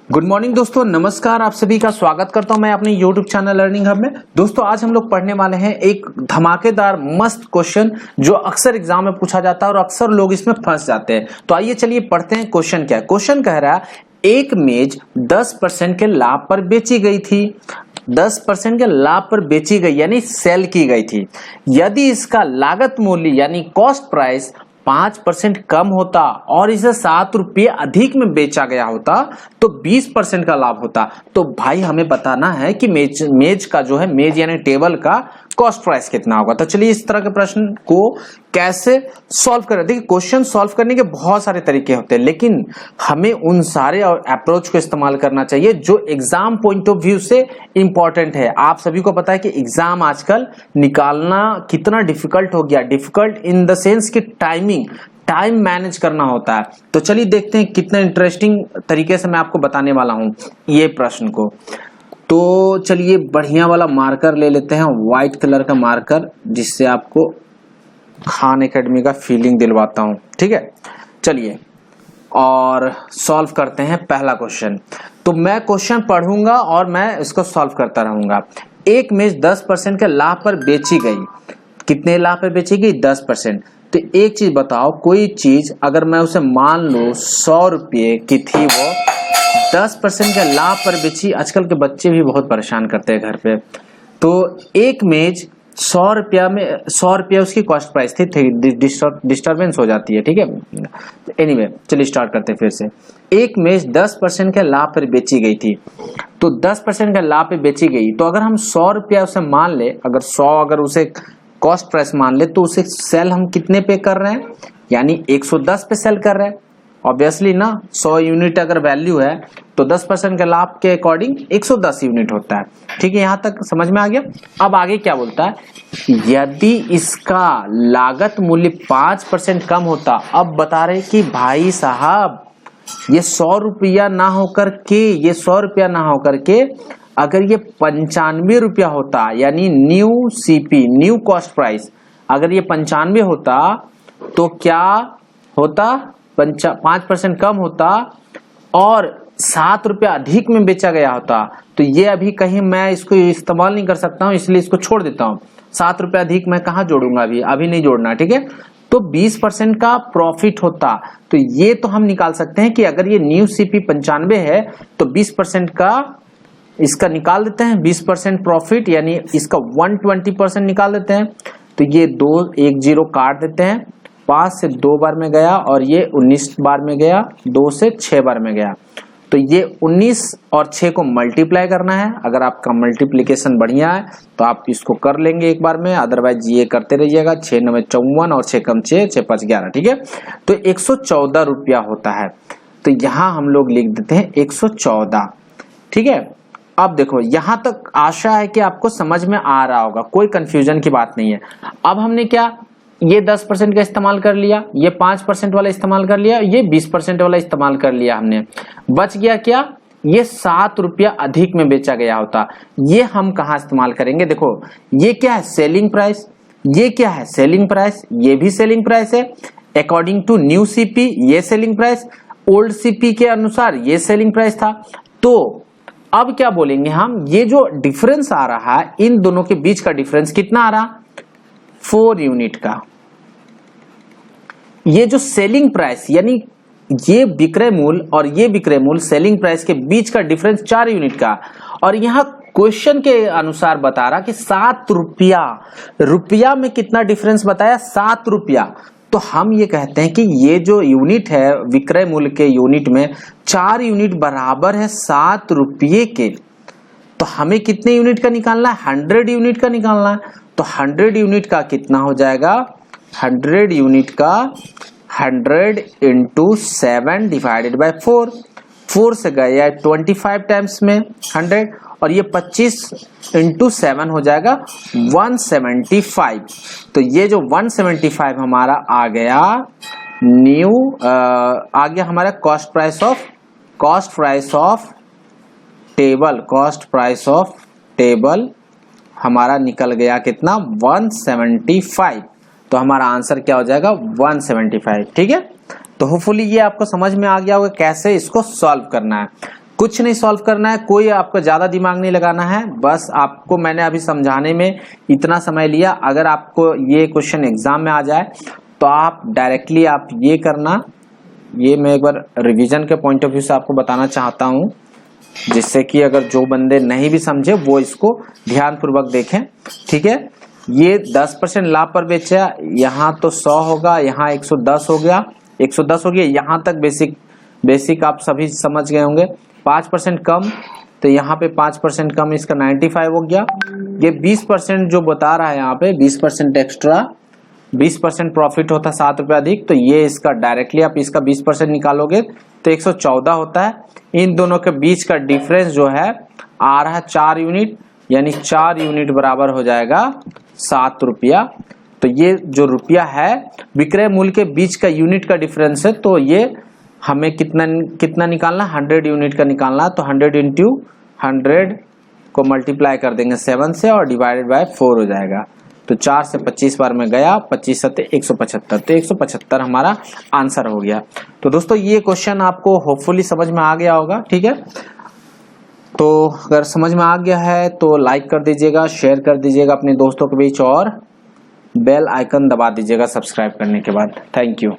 Good morning दोस्तों, नमस्कार। आप सभी का स्वागत करता हूं मैं अपने YouTube चैनल लर्निंग हब में। दोस्तों आज हम लोग पढ़ने वाले हैं एक धमाकेदार मस्त क्वेश्चन जो अक्सर एग्जाम में पूछा जाता है और अक्सर लोग इसमें फंस जाते हैं। तो आइए चलिए पढ़ते हैं क्वेश्चन क्या है। क्वेश्चन कह रहा है एक मेज 10% के लाभ पर बेची गई थी। 10% के लाभ पर बेची गई यानी सेल की गई थी। यदि इसका लागत मूल्य यानी कॉस्ट प्राइस 5% कम होता और इसे 7 रुपये अधिक में बेचा गया होता तो 20% का लाभ होता। तो भाई हमें बताना है कि मेज का जो है मेज यानी टेबल का कॉस्ट प्राइस कितना होगा। तो चलिए इस तरह के प्रश्न को कैसे सॉल्व करें। देखिए क्वेश्चन सॉल्व करने के बहुत सारे तरीके होते हैं, लेकिन हमें उन सारे अप्रोच को इस्तेमाल करना चाहिए जो एग्जाम पॉइंट ऑफ व्यू से इंपॉर्टेंट है। आप सभी को पता है कि एग्जाम आजकल निकालना कितना डिफिकल्ट हो गया। डिफिकल्ट इन द सेंस कि टाइम मैनेज करना होता है। तो चलिए देखते हैं कितना इंटरेस्टिंग तरीके से मैं आपको बताने वाला हूं ये प्रश्न को। तो चलिए बढ़िया वाला मार्कर ले लेते हैं, व्हाइट कलर का मार्कर, जिससे आपको खान एकेडमी का फीलिंग दिलवाता हूं। ठीक है, चलिए और सॉल्व करते हैं पहला क्वेश्चन। तो मैं क्वेश्चन पढ़ूंगा और मैं इसको सॉल्व करता रहूंगा। एक मेज 10% के लाभ पर बेची गई। कितने लाभ पर बेची गई? 10%। तो एक चीज बताओ, कोई चीज अगर मैं उसे मान लो 100 रुपये की थी, वो 10% के लाभ पर बेची। आजकल के बच्चे भी बहुत परेशान करते हैं घर पे। तो एक मेज 100 रुपया में 100 रुपया उसकी कॉस्ट प्राइस थी। डिस्टर्बेंस हो जाती है, ठीक है। एनीवे चलिए स्टार्ट करते हैं फिर से। एक मेज 10% के लाभ पर बेची गई थी। तो 10% के लाभ पे बेची गई, तो अगर हम 100 रुपया उसे मान ले, अगर 100 अगर उसे कॉस्ट प्राइस मान ले, तो उसे सेल हम कितने पे कर रहे हैं? यानी 110 पे सेल कर रहे हैं। ऑब्वियसली ना, 100 यूनिट अगर वैल्यू है तो 10% के लाभ के अकॉर्डिंग 110 यूनिट होता है। ठीक है, यहां तक समझ में आ गया। अब आगे क्या बोलता है, यदि इसका लागत मूल्य 5% कम होता। अब बता रहे कि भाई साहब ये 100 रुपया ना होकर के अगर ये 95 रुपया होता, यानी new CP new cost price अगर ये 95 होता तो क्या होता? 5% कम होता और 7 रुपया अधिक में बेचा गया होता। तो ये अभी कहीं मैं इसको इस्तेमाल नहीं कर सकता हूं, इसलिए इसको छोड़ देता हूं। 7 रुपया अधिक मैं कहां जोड़ूंगा? अभी नहीं जोड़ना, ठीक है। तो 20% का प्रॉफिट होता। तो ये तो हम निकाल सकते हैं कि अगर ये न्यू सीपी 95 है तो 20% का इसका निकाल देते हैं। 20% प्रॉफिट यानी इसका 120% निकाल देते हैं। तो ये 2 1 0 काट देते हैं। 5 से 2 बार में गया और ये 19 बार में गया, 2 से 6 बार में गया। तो ये 19 और 6 को मल्टीप्लाई करना है। अगर आपका मल्टीप्लीकेशन बढ़िया है तो आप इसको कर लेंगे एक बार में, अदरवाइज ये करते रहिएगा। 6 9 54 और 6 कम 6 6 5 11, ठीक है। तो 114 रुपया होता है। तो यहां हम लोग लिख देते हैं 114, ठीक है। अब देखो यहां तक आशा है कि आपको समझ में आ रहा होगा, कोई कंफ्यूजन की बात नहीं है। अब हमने क्या, ये 10% का इस्तेमाल कर लिया, ये 5% वाला इस्तेमाल कर लिया, ये 20% वाला इस्तेमाल कर लिया हमने। बच गया क्या? ये 7 रुपया अधिक में बेचा गया होता। ये हम कहां इस्तेमाल करेंगे? देखो ये क्या है? Selling price. ये क्या है? Selling price. ये भी सेलिंग प्राइस है अकॉर्डिंग टू न्यू सीपी। ये सेलिंग प्राइस ओल्ड सीपी के अनुसार ये सेलिंग प्राइस था। तो अब क्या बोलेंगे हम, ये जो डिफरेंस आ रहा है इन दोनों के बीच का डिफरेंस कितना आ रहा? 4 यूनिट का। ये जो सेलिंग प्राइस यानी ये विक्रय मूल्य और ये विक्रय मूल्य सेलिंग प्राइस के बीच का डिफरेंस 4 यूनिट का। और यहां क्वेश्चन के अनुसार बता रहा कि 7 रुपया में कितना डिफरेंस बताया? 7 रुपया। तो हम ये कहते हैं कि ये जो यूनिट है विक्रय मूल्य के यूनिट में 4 यूनिट बराबर है 7 रुपये के। तो हमें कितने यूनिट का निकालना है? 100 यूनिट का निकालना है। तो 100 यूनिट का कितना हो जाएगा? 100 यूनिट का 100 इंटू 7 डिवाइडेड बाय 4। 4 से गया 25 टाइम्स में 100 और ये 25 इंटू 7 हो जाएगा 175। तो ये जो 175 हमारा आ गया न्यू आ गया हमारा कॉस्ट प्राइस ऑफ टेबल हमारा निकल गया कितना? 175। तो हमारा आंसर क्या हो जाएगा? 175, ठीक है। तो होपफुली ये आपको समझ में आ गया होगा कैसे इसको सॉल्व करना है। कुछ नहीं सॉल्व करना है, कोई आपको ज्यादा दिमाग नहीं लगाना है, बस आपको मैंने अभी समझाने में इतना समय लिया। अगर आपको ये क्वेश्चन एग्जाम में आ जाए तो आप डायरेक्टली आप ये करना, ये मैं एक बार रिवीजन के पॉइंट ऑफ व्यू से आपको बताना चाहता हूं, जिससे कि अगर जो बंदे नहीं भी समझे वो इसको ध्यान पूर्वक देखें। ठीक है, ये 10% लाभ पर बेचा, यहाँ तो 100 होगा, यहाँ 110 हो गया, 110 हो गया, यहाँ तक बेसिक आप सभी समझ गए होंगे। 5% कम, तो यहाँ पे 5% कम, इसका 95 हो गया। ये 20% जो बता रहा है यहाँ पे 20% एक्स्ट्रा, 20% प्रॉफिट होता है 7 रुपये अधिक, तो ये इसका डायरेक्टली आप इसका 20% निकालोगे तो 114 होता है। इन दोनों के बीच का डिफरेंस जो है आ रहा है 4 यूनिट, यानी 4 यूनिट बराबर हो जाएगा 7 रुपया। तो ये जो रुपया है विक्रय मूल्य के बीच का यूनिट का डिफरेंस है, तो ये हमें कितना निकालना, 100 यूनिट का निकालना। तो 100 इंटू 100 को मल्टीप्लाई कर देंगे 7 से और डिवाइडेड बाय 4 हो जाएगा। तो 4 से 25 बार में गया, 25 सत्ते 175, तो 175 हमारा आंसर हो गया। तो दोस्तों ये क्वेश्चन आपको होपफुली समझ में आ गया होगा। ठीक है, तो अगर समझ में आ गया है तो लाइक कर दीजिएगा, शेयर कर दीजिएगा अपने दोस्तों के बीच और बेल आइकन दबा दीजिएगा सब्सक्राइब करने के बाद। Thank you.